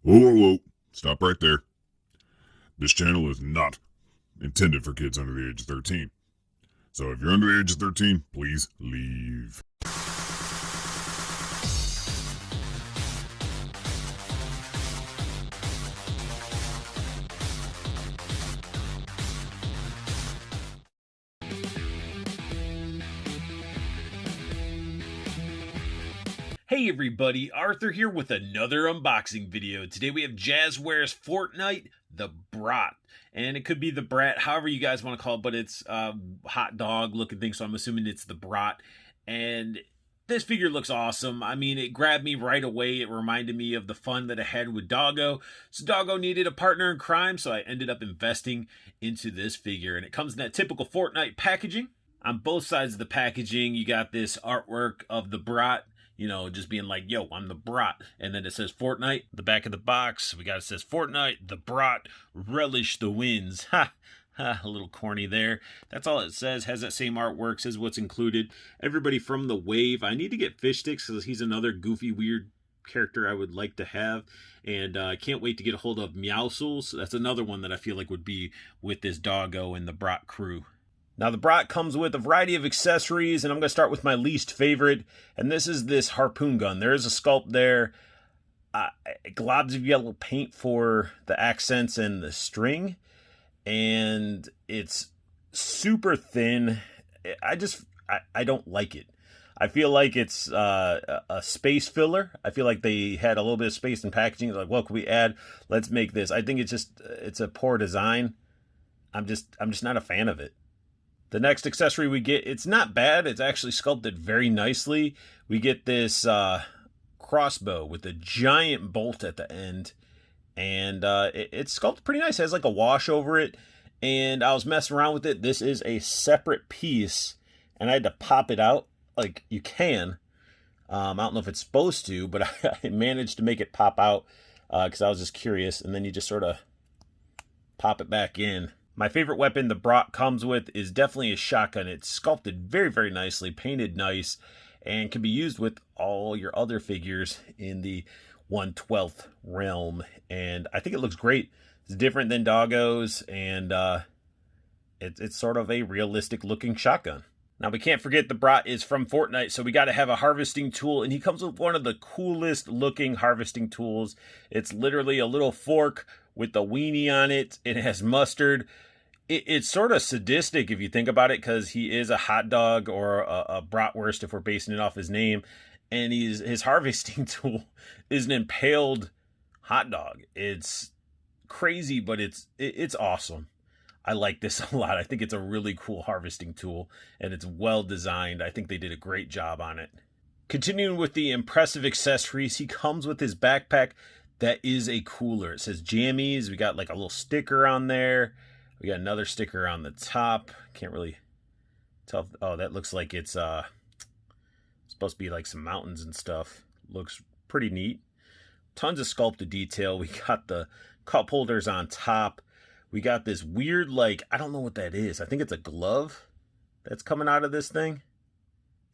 Whoa, whoa, whoa. Stop right there. This channel is not intended for kids under the age of 13. So if you're under the age of 13, please leave. Hey everybody, Arthur here with another unboxing video. Today we have Jazwares Fortnite The Brat. And it could be The Brat, however you guys want to call it, but it's a hot dog looking thing, so I'm assuming it's The Brat. And this figure looks awesome. I mean, it grabbed me right away. It reminded me of the fun that I had with Doggo. So Doggo needed a partner in crime, so I ended up investing into this figure. And it comes in that typical Fortnite packaging. On both sides of the packaging, you got this artwork of The Brat. You know, just being like, yo, I'm the Brat. And then it says Fortnite. The back of the box, it says Fortnite, the Brat, relish the wins. Ha, ha, a little corny there. That's all it says. Has that same artwork, says what's included. Everybody from the wave. I need to get Fish Sticks because he's another goofy, weird character I would like to have. And I can't wait to get a hold of Meowscles. That's another one that I feel like would be with this Doggo and the Brat crew. Now, the Brat comes with a variety of accessories, and I'm going to start with my least favorite, and this is this harpoon gun. There is a sculpt there, globs of yellow paint for the accents and the string, and it's super thin. I don't like it. I feel like it's a space filler. I feel like they had a little bit of space in packaging. They're like, what can we add? Let's make this. I think it's a poor design. I'm just not a fan of it. The next accessory we get, it's not bad. It's actually sculpted very nicely. We get this crossbow with a giant bolt at the end. And it's sculpted pretty nice. It has like a wash over it. And I was messing around with it. This is a separate piece. And I had to pop it out. Like you can. I don't know if it's supposed to, but I managed to make it pop out because I was just curious. And then you just sort of pop it back in. My favorite weapon the Brat comes with is definitely a shotgun. It's sculpted very, very nicely, painted nice, and can be used with all your other figures in the 1/12 realm. And I think it looks great. It's different than Doggo's, and it's sort of a realistic looking shotgun. Now, we can't forget the Brat is from Fortnite, so we got to have a harvesting tool, and he comes with one of the coolest looking harvesting tools. It's literally a little fork with a weenie on it. It has mustard. It's sort of sadistic if you think about it, because he is a hot dog or a bratwurst if we're basing it off his name, and his harvesting tool is an impaled hot dog. It's crazy, but it's awesome. I like this a lot. I think it's a really cool harvesting tool, and it's well designed. I think they did a great job on it. Continuing with the impressive accessories, he comes with his backpack that is a cooler. It says Jammies. We got like a little sticker on there. We got another sticker on the top. Can't really tell. Oh, that looks like it's supposed to be like some mountains and stuff. Looks pretty neat. Tons of sculpted detail. We got the cup holders on top. We got this weird, like, I don't know what that is. I think it's a glove that's coming out of this thing.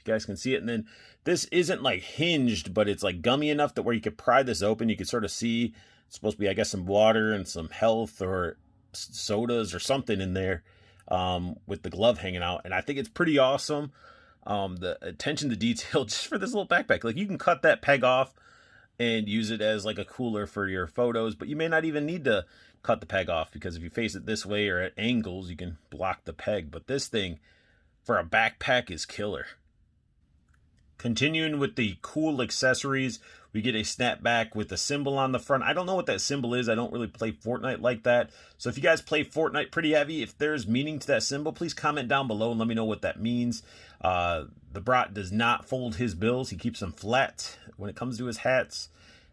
You guys can see it. And then this isn't like hinged, but it's like gummy enough that where you could pry this open, you could sort of see it's supposed to be, I guess, some water and some health or sodas or something in there with the glove hanging out. And I think it's pretty awesome. The attention to detail just for this little backpack. Like, you can cut that peg off and use it as like a cooler for your photos, but you may not even need to cut the peg off, because if you face it this way or at angles, you can block the peg. But this thing for a backpack is killer. Continuing with the cool accessories, we get a snapback with a symbol on the front. I don't know what that symbol is. I don't really play Fortnite like that. So if you guys play Fortnite pretty heavy, if there's meaning to that symbol, please comment down below and let me know what that means. The Brat does not fold his bills. He keeps them flat when it comes to his hats.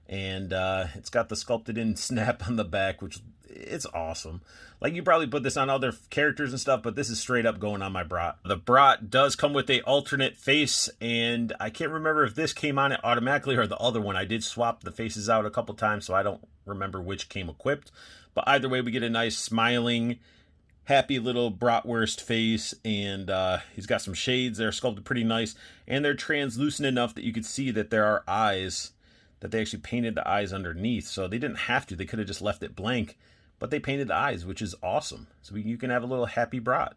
And it's got the sculpted in snap on the back, which it's awesome. Like, you probably put this on other characters and stuff, but this is straight up going on my Brat. The Brat does come with a alternate face, and I can't remember if this came on it automatically or the other one. I did swap the faces out a couple times, so I don't remember which came equipped. But either way, we get a nice smiling, happy little bratwurst face, and he's got some shades that are sculpted pretty nice, and they're translucent enough that you can see that there are eyes that they actually painted the eyes underneath. So they didn't have to. They could have just left it blank, but they painted the eyes, which is awesome. So you can have a little happy brat.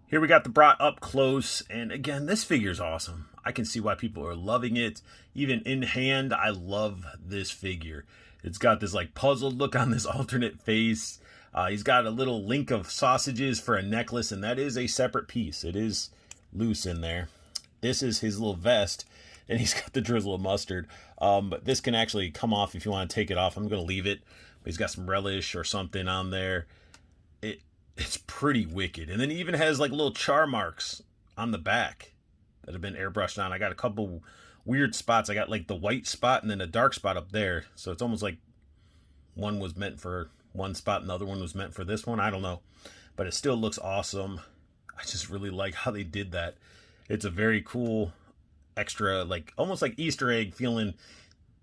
Here we got the brat up close, and again, this figure's awesome. I can see why people are loving it. Even in hand, I love this figure. It's got this like puzzled look on this alternate face. He's got a little link of sausages for a necklace, and that is a separate piece. It is loose in there. This is his little vest, and he's got the drizzle of mustard. But this can actually come off if you want to take it off. I'm going to leave it. But he's got some relish or something on there. It's pretty wicked. And then he even has like little char marks on the back that have been airbrushed on. I got a couple weird spots. I got like the white spot and then a dark spot up there. So it's almost like one was meant for one spot and the other one was meant for this one. I don't know. But it still looks awesome. I just really like how they did that. It's a very cool extra, like almost like Easter egg feeling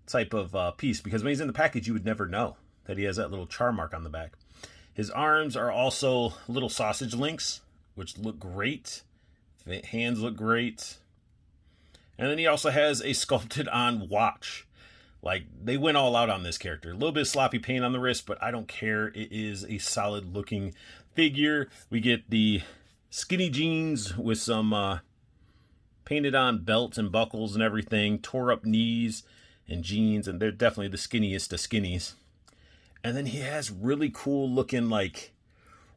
type of piece, because when he's in the package you would never know that he has that little char mark on the back. His arms are also little sausage links, which look great. The hands look great. And then he also has a sculpted on watch. Like, they went all out on this character. A little bit of sloppy paint on the wrist, but I don't care. It is a solid looking figure. We get the skinny jeans with some painted on belts and buckles and everything. Tore up knees and jeans, and they're definitely the skinniest of skinnies. And then he has really cool looking, like,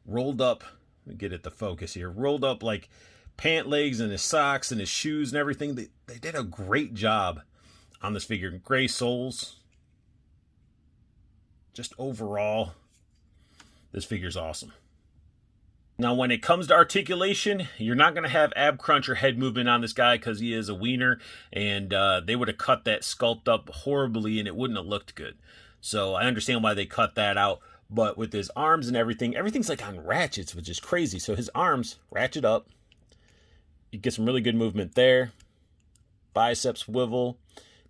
rolled up, let me get it to focus here, rolled up, like, pant legs and his socks and his shoes and everything. They did a great job on this figure. Gray soles. Just overall, this figure's awesome. Now, when it comes to articulation, you're not going to have ab crunch or head movement on this guy because he is a wiener, and they would have cut that sculpt up horribly and it wouldn't have looked good. So I understand why they cut that out, but with his arms and everything, everything's like on ratchets, which is crazy. So his arms ratchet up. You get some really good movement there. Biceps swivel.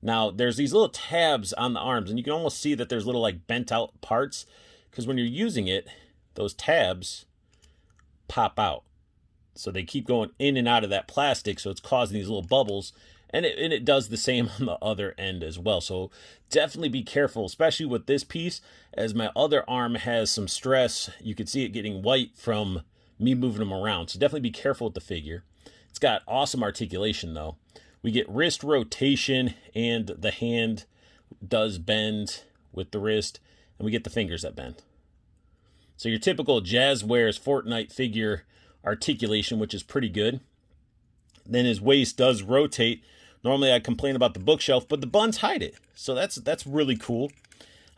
Now, there's these little tabs on the arms, and you can almost see that there's little like bent out parts, because when you're using it, those tabs pop out. So they keep going in and out of that plastic, so it's causing these little bubbles. And it does the same on the other end as well. So definitely be careful, especially with this piece, as my other arm has some stress. You can see it getting white from me moving them around. So definitely be careful with the figure. It's got awesome articulation, though. We get wrist rotation, and the hand does bend with the wrist, and we get the fingers that bend. So your typical Jazwares Fortnite figure articulation, which is pretty good. Then his waist does rotate. Normally I complain about the bookshelf, but the buns hide it. So that's really cool.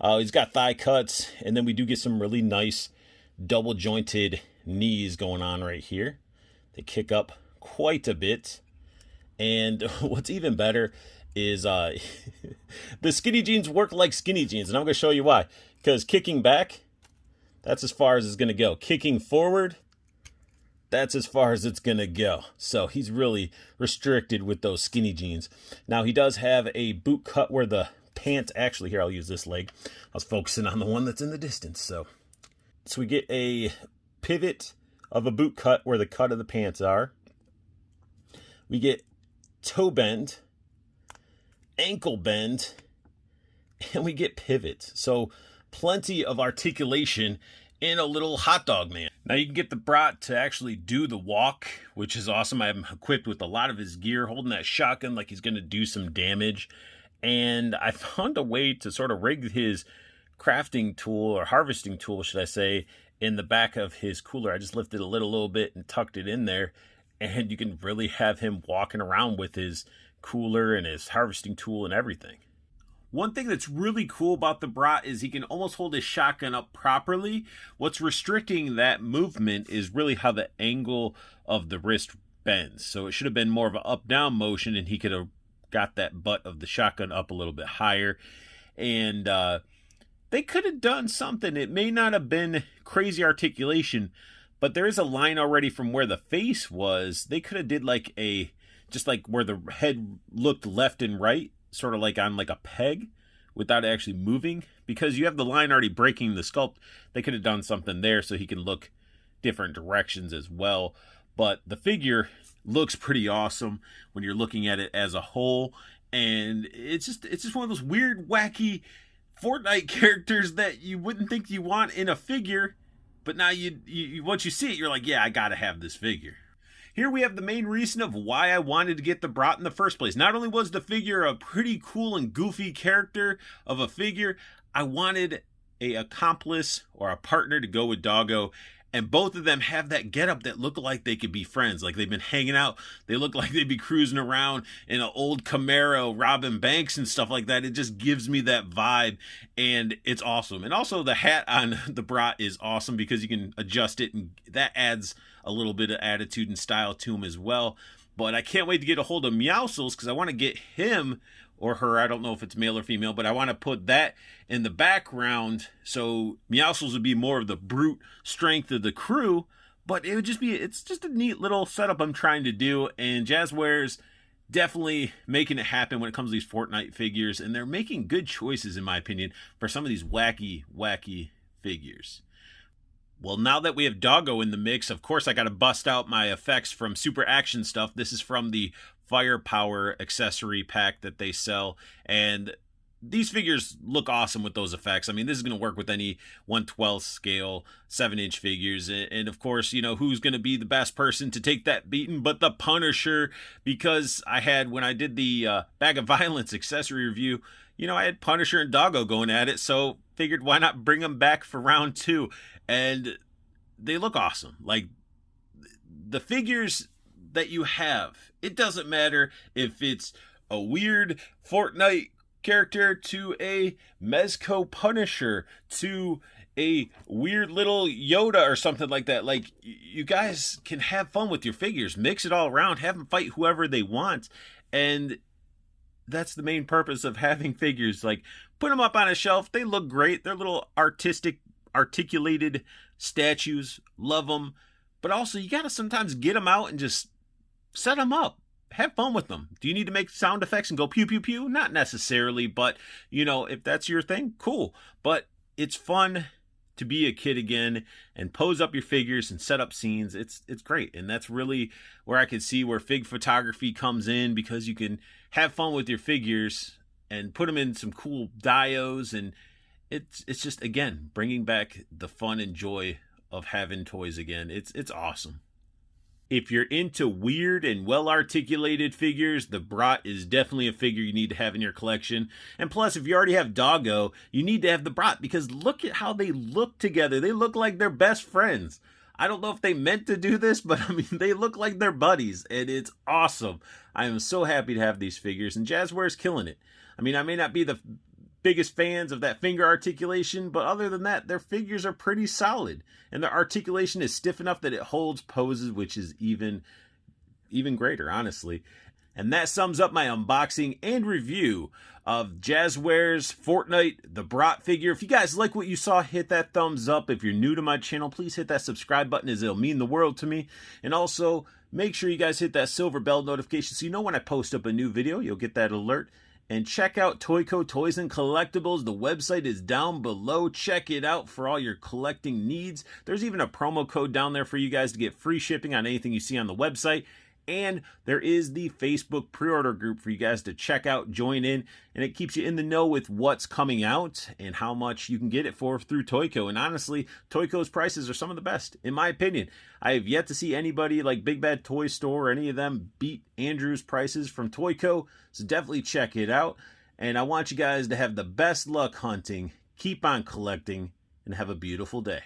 He's got thigh cuts, and then we do get some really nice double jointed knees going on right here. They kick up quite a bit. And what's even better is the skinny jeans work like skinny jeans, and I'm going to show you why. Because kicking back, that's as far as it's going to go. Kicking forward, that's as far as it's going to go. So he's really restricted with those skinny jeans. Now, he does have a boot cut where the pants, actually, here, I'll use this leg. I was focusing on the one that's in the distance. So we get a pivot of a boot cut where the cut of the pants are. We get toe bend, ankle bend, and we get pivot. So plenty of articulation in a little hot dog man. Now you can get the brat to actually do the walk, which is awesome. I have him equipped with a lot of his gear, holding that shotgun like he's going to do some damage. And I found a way to sort of rig his crafting tool, or harvesting tool, should I say, in the back of his cooler. I just lifted a little bit and tucked it in there. And you can really have him walking around with his cooler and his harvesting tool and everything. One thing that's really cool about the brat is he can almost hold his shotgun up properly. What's restricting that movement is really how the angle of the wrist bends. So it should have been more of an up-down motion, and he could have got that butt of the shotgun up a little bit higher. And they could have done something. It may not have been crazy articulation, but there is a line already from where the face was. They could have did like just like where the head looked left and right, sort of like on like a peg without actually moving, because you have the line already breaking the sculpt. They could have done something there so he can look different directions as well. But the figure looks pretty awesome when you're looking at it as a whole, And it's just one of those weird, wacky Fortnite characters that you wouldn't think you want in a figure, but now you once you see it, you're like, yeah, I gotta have this figure. Here we have the main reason of why I wanted to get the Brat in the first place. Not only was the figure a pretty cool and goofy character of a figure, I wanted a accomplice or a partner to go with Doggo, and both of them have that getup that look like they could be friends, like they've been hanging out. They look like they'd be cruising around in an old Camaro, robbing banks and stuff like that. It just gives me that vibe, and it's awesome. And also the hat on the Brat is awesome because you can adjust it, and that adds a little bit of attitude and style to him as well. But I can't wait to get a hold of Meowscles because I want to get him or her, I don't know if it's male or female, but I want to put that in the background so Meowscles would be more of the brute strength of the crew. But it would just be, it's just a neat little setup I'm trying to do, and Jazwares definitely making it happen when it comes to these Fortnite figures, and they're making good choices in my opinion for some of these wacky figures. Well, now that we have Doggo in the mix, of course I got to bust out my effects from Super Action Stuff. This is from the Firepower accessory pack that they sell, and these figures look awesome with those effects. I mean, this is going to work with any 1/12 scale 7-inch figures, and of course, you know, who's going to be the best person to take that beating but the Punisher, because I had, when I did the Bag of Violence accessory review, you know, I had Punisher and Doggo going at it, so figured why not bring them back for round 2, and they look awesome. Like, the figures that you have, it doesn't matter if it's a weird Fortnite character to a Mezco Punisher to a weird little Yoda or something like that. Like, you guys can have fun with your figures, mix it all around, have them fight whoever they want, and that's the main purpose of having figures. Like, put them up on a shelf, they look great, they're little articulated statues, love them, but also you gotta sometimes get them out and just set them up. Have fun with them. Do you need to make sound effects and go pew pew pew? Not necessarily, but you know, if that's your thing, cool. But it's fun to be a kid again and pose up your figures and set up scenes. It's great, and that's really where I can see where fig photography comes in, because you can have fun with your figures and put them in some cool dios, and it's just, again, bringing back the fun and joy of having toys again. It's awesome. If you're into weird and well-articulated figures, the Brat is definitely a figure you need to have in your collection. And plus, if you already have Doggo, you need to have the Brat, because look at how they look together. They look like they're best friends. I don't know if they meant to do this, but I mean, they look like they're buddies, and it's awesome. I am so happy to have these figures, and Jazwares killing it. I mean, I may not be the biggest fans of that finger articulation, but other than that, their figures are pretty solid, and their articulation is stiff enough that it holds poses, which is even greater, honestly. And that sums up my unboxing and review of Jazwares Fortnite The Brat figure. If you guys like what you saw, hit that thumbs up. If you're new to my channel, please hit that subscribe button, as it'll mean the world to me. And also, make sure you guys hit that silver bell notification so you know when I post up a new video, you'll get that alert. And check out Toyco Toys and Collectibles. The website is down below. Check it out for all your collecting needs. There's even a promo code down there for you guys to get free shipping on anything you see on the website. And there is the Facebook pre-order group for you guys to check out, join in, and it keeps you in the know with what's coming out and how much you can get it for through Toyco. And honestly, Toyco's prices are some of the best, in my opinion. I have yet to see anybody like Big Bad Toy Store or any of them beat Andrew's prices from Toyco, so definitely check it out. And I want you guys to have the best luck hunting, keep on collecting, and have a beautiful day.